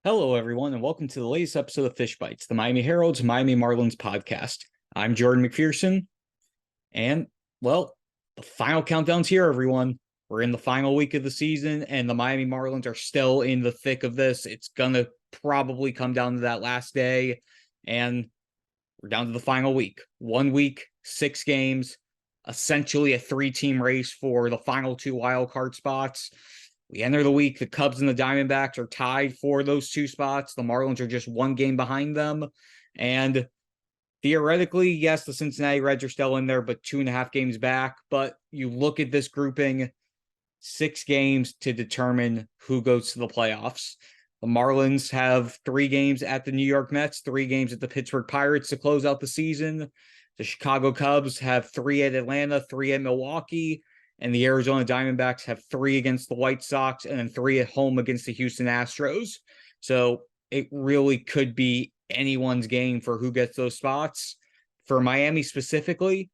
Hello, everyone, and welcome to the latest episode of Bytes, the Miami Herald's Miami Marlins podcast. I'm Jordan McPherson, and, well, the final countdown's here, everyone. We're in the final week of the season, and the Miami Marlins are still in the thick of this. It's going to probably come down to that last day, and we're down to the final week. 1 week, 6 games, essentially a 3-team race for the final 2 wild card spots. We enter the week, the Cubs and the Diamondbacks are tied for those 2 spots. The Marlins are just 1 game behind them. And theoretically, yes, the Cincinnati Reds are still in there, but 2.5 games back. But you look at this grouping, 6 games to determine who goes to the playoffs. The Marlins have 3 games at the New York Mets, 3 games at the Pittsburgh Pirates to close out the season. The Chicago Cubs have 3 at Atlanta, 3 at Milwaukee. And the Arizona Diamondbacks have 3 against the White Sox and then 3 at home against the Houston Astros. So it really could be anyone's game for who gets those spots. For Miami specifically,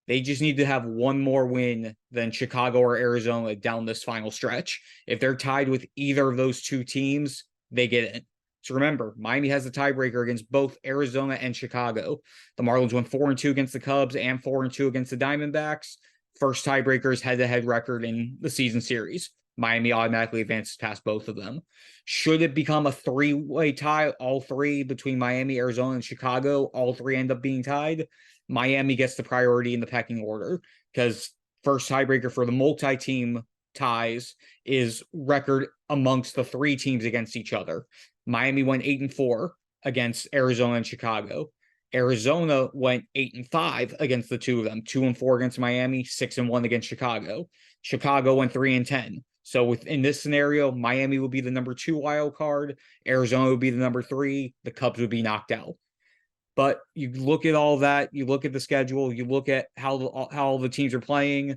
they just need to have 1 more win than Chicago or Arizona down this final stretch. If they're tied with either of those 2 teams, they get in. So remember, Miami has the tiebreaker against both Arizona and Chicago. The Marlins won 4-2 against the Cubs and 4-2 against the Diamondbacks. First tiebreakers head-to-head record in the season series. Miami automatically advances past both of them. Should it become a 3-way tie, all 3 between Miami, Arizona, and Chicago, all 3 end up being tied, Miami gets the priority in the pecking order because first tiebreaker for the multi-team ties is record amongst the 3 teams against each other. Miami went 8-4 against Arizona and Chicago. Arizona went 8-5 against the 2 of them, 2-4 against Miami, 6-1 against Chicago. Chicago went 3-10. So within this scenario, Miami would be the number 2 wild card, Arizona would be the number 3, the Cubs would be knocked out. But you look at all that, you look at the schedule, you look at how the teams are playing.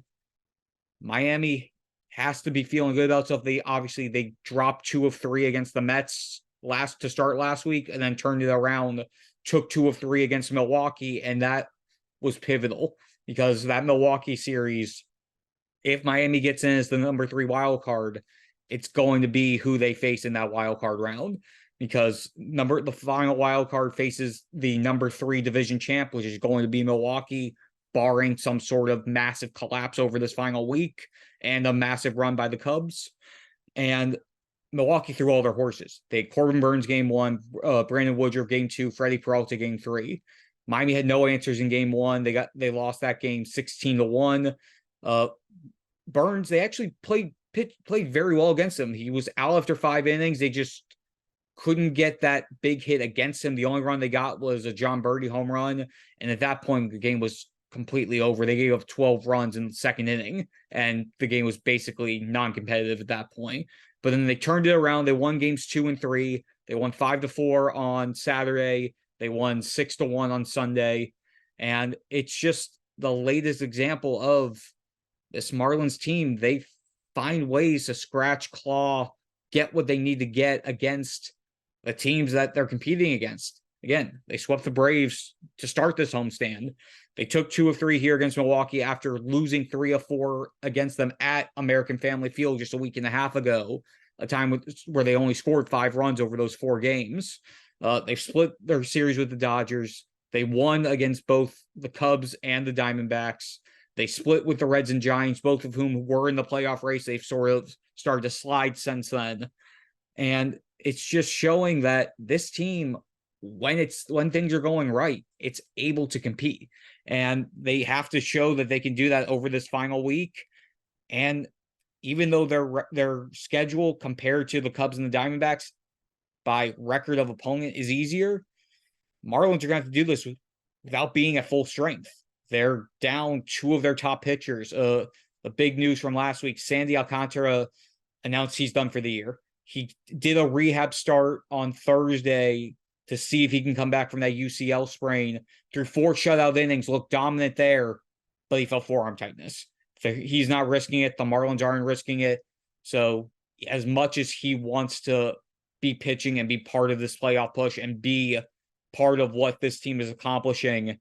Miami has to be feeling good about stuff. They dropped 2 of 3 against the Mets to start last week, and then turned it around, took 2 of 3 against Milwaukee, and that was pivotal because that Milwaukee series, if Miami gets in as the number 3 wild card, it's going to be who they face in that wild card round because the final wild card faces the number 3 division champ, which is going to be Milwaukee, barring some sort of massive collapse over this final week and a massive run by the Cubs. And Milwaukee threw all their horses. They had Corbin Burns game 1, Brandon Woodruff game 2, Freddie Peralta game 3. Miami had no answers in game 1. They lost that game 16-1. Burns, they actually played very well against him. He was out after 5 innings. They just couldn't get that big hit against him. The only run they got was a John Birdie home run, and at that point, the game was completely over. They gave up 12 runs in the 2nd inning, and the game was basically non-competitive at that point. But then they turned it around. They won games 2 and 3. They won 5-4 on Saturday. They won 6-1 on Sunday. And it's just the latest example of this Marlins team. They find ways to scratch, claw, get what they need to get against the teams that they're competing against. Again, they swept the Braves to start this homestand. They took 2 of 3 here against Milwaukee after losing 3 of 4 against them at American Family Field just a week and a half ago, a time where they only scored 5 runs over those 4 games. They split their series with the Dodgers. They won against both the Cubs and the Diamondbacks. They split with the Reds and Giants, both of whom were in the playoff race. They've sort of started to slide since then. And it's just showing that this team, when things are going right, it's able to compete. And they have to show that they can do that over this final week. And even though their schedule compared to the Cubs and the Diamondbacks by record of opponent is easier, Marlins are going to have to do this without being at full strength. They're down 2 of their top pitchers. The big news from last week, Sandy Alcantara announced he's done for the year. He did a rehab start on Thursday to see if he can come back from that UCL sprain. Through 4 shutout innings, looked dominant there, but he felt forearm tightness. So he's not risking it. The Marlins aren't risking it. So as much as he wants to be pitching and be part of this playoff push and be part of what this team is accomplishing,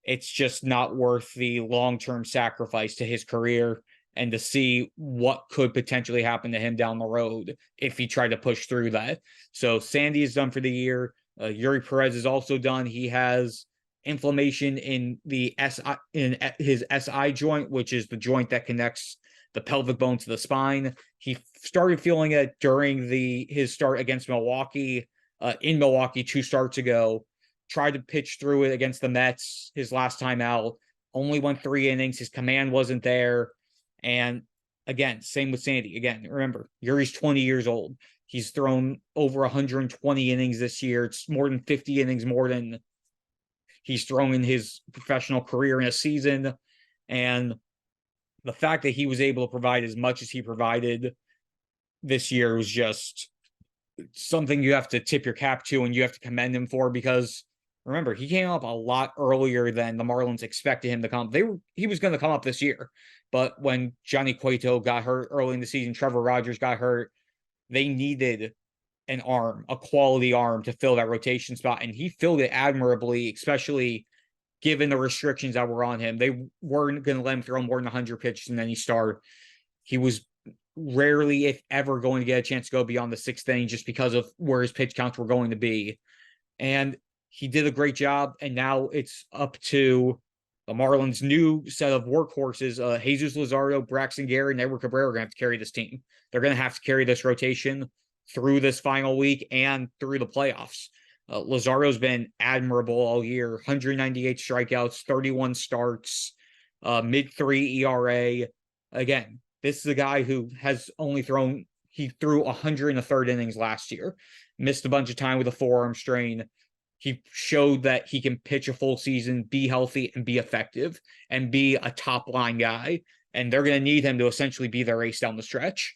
it's just not worth the long-term sacrifice to his career and to see what could potentially happen to him down the road if he tried to push through that. So Sandy is done for the year. Yuri Perez is also done. He has inflammation in his SI joint, which is the joint that connects the pelvic bone to the spine. He started feeling it during his start against Milwaukee, in Milwaukee 2 starts ago. Tried to pitch through it against the Mets his last time out. Only went 3 innings. His command wasn't there. And again, same with Sandy. Again, remember, Yuri's 20 years old. He's thrown over 120 innings this year. It's more than 50 innings more than he's thrown in his professional career in a season. And the fact that he was able to provide as much as he provided this year was just something you have to tip your cap to, and you have to commend him for, because remember, he came up a lot earlier than the Marlins expected him to come. He was going to come up this year, but when Johnny Cueto got hurt early in the season, Trevor Rogers got hurt, they needed an arm, a quality arm to fill that rotation spot, and he filled it admirably, especially given the restrictions that were on him. They weren't going to let him throw more than 100 pitches in any start. He was rarely, if ever, going to get a chance to go beyond the 6th inning just because of where his pitch counts were going to be. And he did a great job, and now it's up to the Marlins' new set of workhorses. Jesus Luzardo, Braxton Garrett, and Edward Cabrera are going to have to carry this team. They're going to have to carry this rotation through this final week and through the playoffs. Luzardo's been admirable all year. 198 strikeouts, 31 starts, mid-3 ERA. Again, this is a guy who has only he threw 100 in the 3rd innings last year. Missed a bunch of time with a forearm strain. He showed that he can pitch a full season, be healthy, and be effective, and be a top-line guy. And they're going to need him to essentially be their ace down the stretch.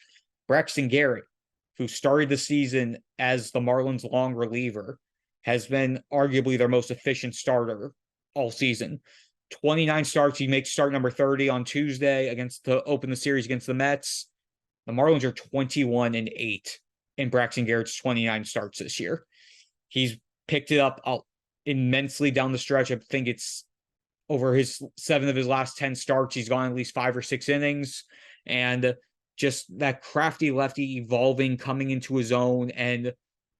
Braxton Garrett, who started the season as the Marlins' long reliever, has been arguably their most efficient starter all season. 29 starts. He makes start number 30 on Tuesday to open the series against the Mets. The Marlins are 21-8 in Braxton Garrett's 29 starts this year. He's picked it up immensely down the stretch. I think it's over his 7 of his last 10 starts. He's gone at least 5 or 6 innings. And just that crafty lefty evolving, coming into his own, and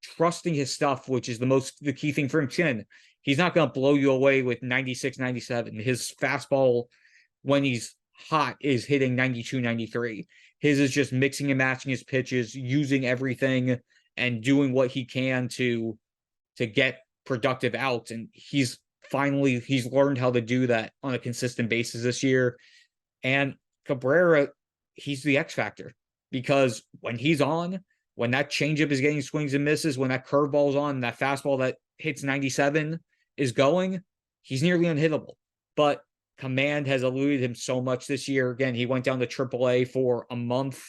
trusting his stuff, which is the key thing for him. He's not going to blow you away with 96, 97. His fastball, when he's hot, is hitting 92, 93. His is just mixing and matching his pitches, using everything, and doing what he can to get productive outs. And he's learned how to do that on a consistent basis this year. And Cabrera, he's the X factor, because when he's on, when that changeup is getting swings and misses, when that curveball's on, that fastball that hits 97 is going, he's nearly unhittable. But command has eluded him so much this year. Again, he went down to AAA for a month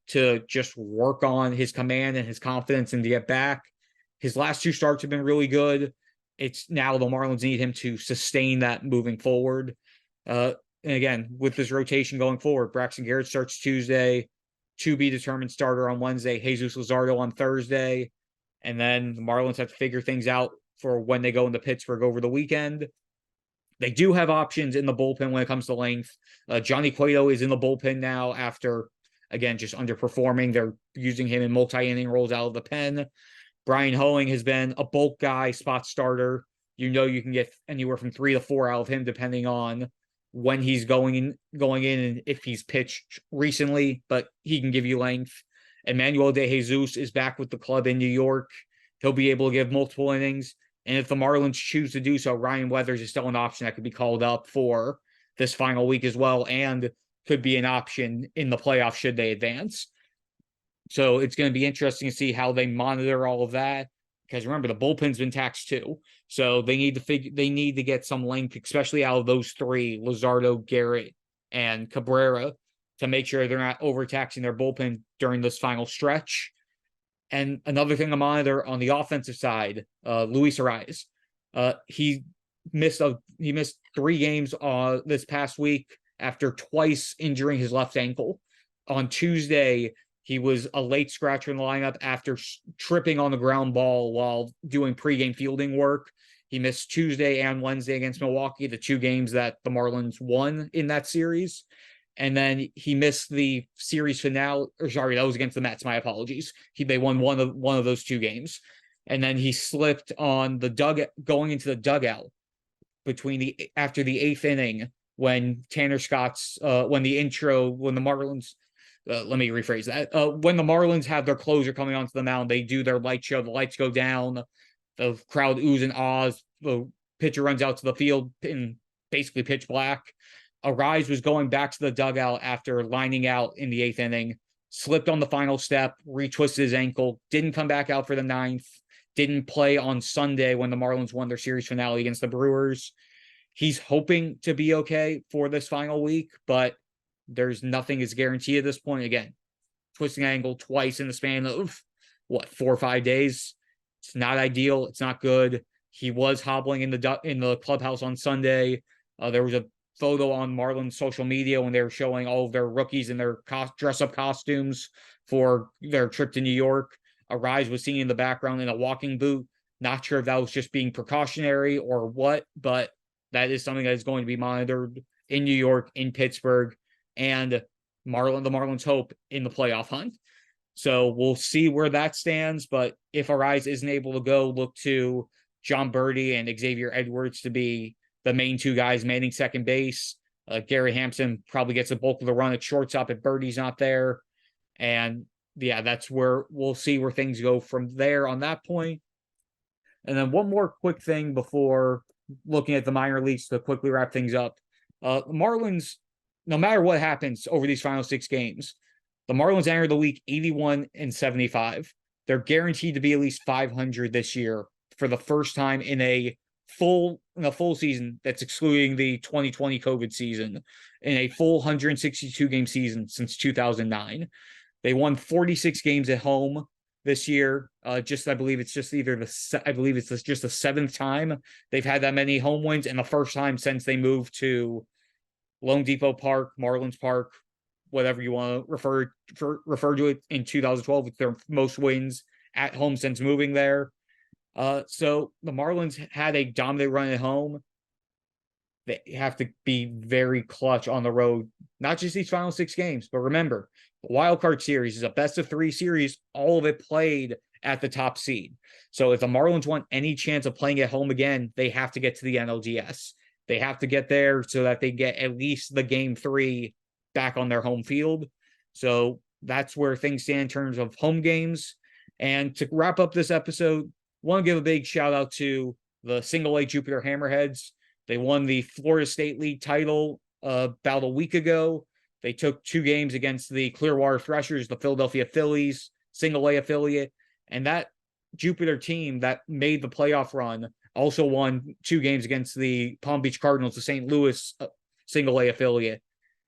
to just work on his command and his confidence and to get back. His last 2 starts have been really good. It's now the Marlins need him to sustain that moving forward. And again, with this rotation going forward, Braxton Garrett starts Tuesday, to be determined starter on Wednesday, Jesus Luzardo on Thursday, and then the Marlins have to figure things out for when they go into Pittsburgh over the weekend. They do have options in the bullpen when it comes to length. Johnny Cueto is in the bullpen now after, again, just underperforming. They're using him in multi-inning roles out of the pen. Brian Hoeing has been a bulk guy, spot starter. You can get anywhere from 3 to 4 out of him depending on when he's going in and if he's pitched recently, but he can give you length. Emmanuel De Jesus is back with the club in New York. He'll be able to give multiple innings. And if the Marlins choose to do so, Ryan Weathers is still an option that could be called up for this final week as well, and could be an option in the playoffs should they advance. So it's going to be interesting to see how they monitor all of that, because remember, the bullpen's been taxed too. So they need to get some length, especially out of those 3, Luzardo, Garrett, and Cabrera, to make sure they're not overtaxing their bullpen during this final stretch. And another thing to monitor on the offensive side, Luis Arias. He missed 3 games this past week after twice injuring his left ankle. On Tuesday, he was a late scratcher in the lineup after tripping on the ground ball while doing pregame fielding work. He missed Tuesday and Wednesday against Milwaukee, the 2 games that the Marlins won in that series. and then he missed the series finale. Or sorry, that was against the Mets. My apologies. They won one of those two games, and then he slipped on the dugout going into the dugout after the eighth inning when Tanner Scott's when the Marlins. Let me rephrase that. When the Marlins have their closer coming onto the mound, they do their light show. The lights go down, the crowd oohs and ahs. The pitcher runs out to the field in basically pitch black. Arise was going back to the dugout after lining out in the eighth inning, slipped on the final step, retwisted his ankle, didn't come back out for the ninth, didn't play on Sunday when the Marlins won their series finale against the Brewers. He's hoping to be okay for this final week, but there's nothing is guaranteed at this point. Again, twisting ankle twice in the span of 4 or 5 days. It's not ideal. It's not good. He was hobbling in the clubhouse on Sunday. There was a photo on Marlins social media when they were showing all of their rookies in their dress-up costumes for their trip to New York. Arise was seen in the background in a walking boot. Not sure if that was just being precautionary or what, but that is something that is going to be monitored in New York, in Pittsburgh, and the Marlins hope in the playoff hunt. So we'll see where that stands, but if Arise isn't able to go, look to John Birdie and Xavier Edwards to be the main two guys manning second base. Gary Hampson probably gets the bulk of the run at shortstop if Birdie's not there. And yeah, that's where we'll see where things go from there on that point. And then one more quick thing before looking at the minor leagues to quickly wrap things up. Marlins, no matter what happens over these final 6 games, the Marlins enter the week 81-75. They're guaranteed to be at least 500 this year for the first time in a full season that's excluding the 2020 COVID season, in a full 162 game season since 2009. They won 46 games at home this year. I believe it's just the 7th time they've had that many home wins, and the first time since they moved to Lone Depot Park, Marlins Park, whatever you want to refer to it, in 2012 with their most wins at home since moving there. So the Marlins had a dominant run at home. They have to be very clutch on the road, not just these final 6 games, but remember, the wild card series is a best of 3 series, all of it played at the top seed. So if the Marlins want any chance of playing at home again, they have to get to the NLDS. They have to get there so that they get at least the game 3 back on their home field. So that's where things stand in terms of home games. And to wrap up this episode, want to give a big shout out to the Single A Jupiter Hammerheads. They won the Florida State League title about a week ago. They took 2 games against the Clearwater Threshers, the Philadelphia Phillies, Single A affiliate. And that Jupiter team that made the playoff run also won 2 games against the Palm Beach Cardinals, the St. Louis Single A affiliate.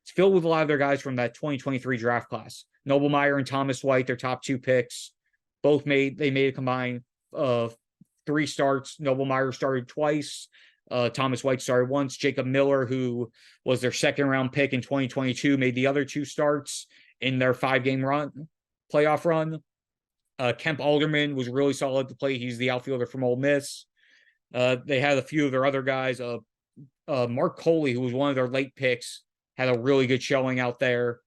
It's filled with a lot of their guys from that 2023 draft class. Noblemeyer and Thomas White, their top 2 picks, they made a combined 3 starts. Noblemeyer started twice. Thomas White started once. Jacob Miller, who was their second round pick in 2022, made the other 2 starts in their 5-game playoff run. Kemp Alderman was really solid to play. He's the outfielder from Ole Miss. They had a few of their other guys. Mark Coley, who was one of their late picks, had a really good showing out there.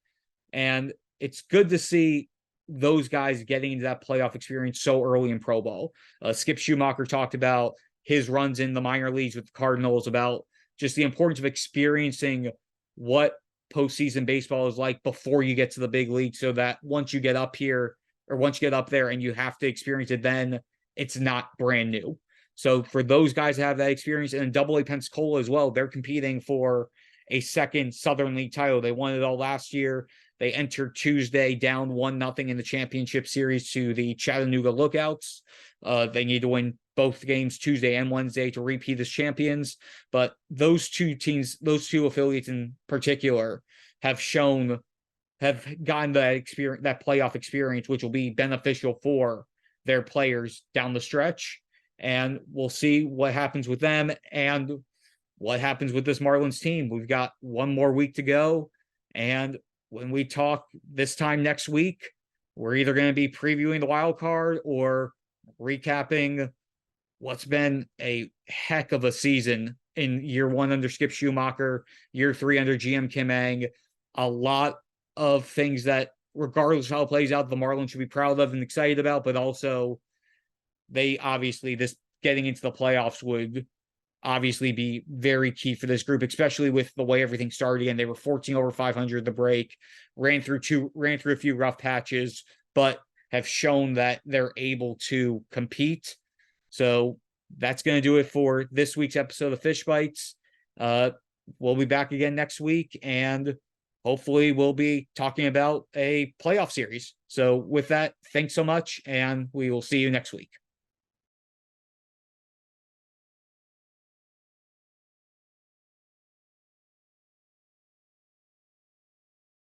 And it's good to see those guys getting into that playoff experience so early in pro ball. Skip Schumacher talked about his runs in the minor leagues with the Cardinals, about just the importance of experiencing what postseason baseball is like before you get to the big league, so that once you get up there and you have to experience it, then it's not brand new. So for those guys to have that experience, and in Double-A Pensacola as well, they're competing for a second Southern League title. They won it all last year. They entered Tuesday down 1-0 in the championship series to the Chattanooga Lookouts. They need to win both games Tuesday and Wednesday to repeat as champions. But those 2 teams, those 2 affiliates in particular, have gotten that playoff experience, which will be beneficial for their players down the stretch. And we'll see what happens with them and what happens with this Marlins team. We've got 1 more week to go. And when we talk this time next week, we're either going to be previewing the wild card or recapping what's been a heck of a season in year 1 under Skip Schumacher, year 3 under GM Kim Ng. a lot of things that, regardless of how it plays out, the Marlins should be proud of and excited about, but also they obviously, this getting into the playoffs would obviously be very key for this group, especially with the way everything started. Again, they were 14 over 500 the break, ran through a few rough patches, but have shown that they're able to compete. So that's going to do it for this week's episode of Fish Bites. We'll be back again next week, and hopefully we'll be talking about a playoff series. So with that, thanks so much, and we will see you next week.